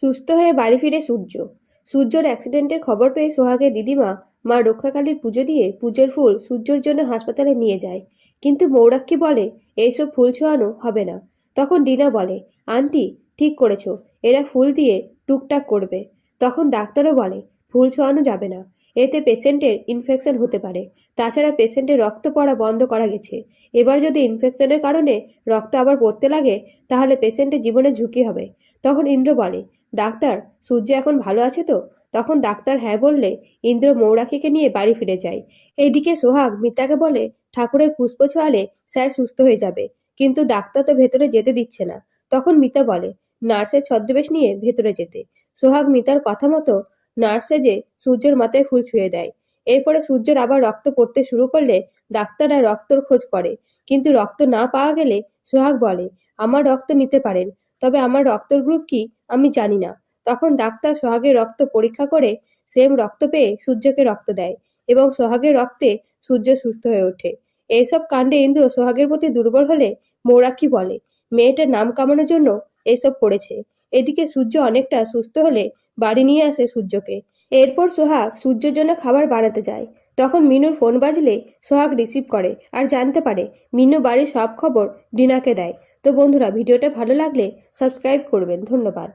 সুস্থ হয়ে বাড়ি ফিরে সূর্য। সূর্যর অ্যাক্সিডেন্টের খবর পেয়ে সোহাগের দিদিমা মা রক্ষাকালীর পুজো দিয়ে পুজোর ফুল সূর্যর জন্য হাসপাতালে নিয়ে যায়। কিন্তু মৌরাক্ষী বলে এইসব ফুল ছোঁয়ানো হবে না। তখন ডিনা বলে, আন্টি ঠিক করেছো, এরা ফুল দিয়ে টুকটাক করবে। তখন ডাক্তারও বলে ফুল ছোঁয়ানো যাবে না, এতে পেশেন্টের ইনফেকশন হতে পারে। তাছাড়া পেশেন্টের রক্ত পড়া বন্ধ করা গেছে। এবার যদি ইনফেকশনের কারণে রক্ত আবার পড়তে লাগে তাহলে পেশেন্টের জীবনের ঝুঁকি হবে। তখন ইন্দ্র বলে, ডাক্তার সূর্য এখন ভালো আছে তো? তখন ডাক্তার হ্যাঁ বললে ইন্দ্র মৌরাক্ষীকে নিয়ে বাড়ি ফিরে যায়। এদিকে সোহাগ মিতাকে বলে ঠাকুরের পুষ্প ছোঁয়ালে স্যার সুস্থ হয়ে যাবে, কিন্তু ডাক্তার তো ভেতরে যেতে দিচ্ছে না। তখন মিতা বলে নার্সের ছদ্মবেশ নিয়ে ভেতরে যেতে। সোহাগ মিতার কথা মতো নার্স সেজে সূর্যের মাথায় ফুল ছুঁয়ে দেয়। এরপরে সূর্যের আবার রক্ত পড়তে শুরু করলে ডাক্তাররা রক্তর খোঁজ করে, কিন্তু রক্ত না পাওয়া গেলে সোহাগ বলে আমার রক্ত নিতে পারেন, তবে আমার রক্তের গ্রুপ কি আমি জানি না। তখন ডাক্তার সোহাগের রক্ত পরীক্ষা করে সেম রক্ত পেয়ে সূর্যকে রক্ত দেয় এবং সোহাগের রক্তে সূর্য সুস্থ হয়ে ওঠে। এইসব কাণ্ডে ইন্দ্র সোহাগের প্রতি দুর্বল হলে মৌরাক্ষী বলে মেয়েটার নাম কামানোর জন্য এসব করেছে। এদিকে সূর্য অনেকটা সুস্থ হলে বাড়ি নিয়ে আসে সূর্যকে। এরপর সোহাগ সূর্যের জন্য খাবার বানাতে যায়। তখন মিনুর ফোন বাজলে সোহাগ রিসিভ করে আর জানতে পারে মিনু বাড়ির সব খবর ডিনাকে দেয়। তো বন্ধুরা, ভিডিওটা ভালো লাগলে সাবস্ক্রাইব করবেন। ধন্যবাদ।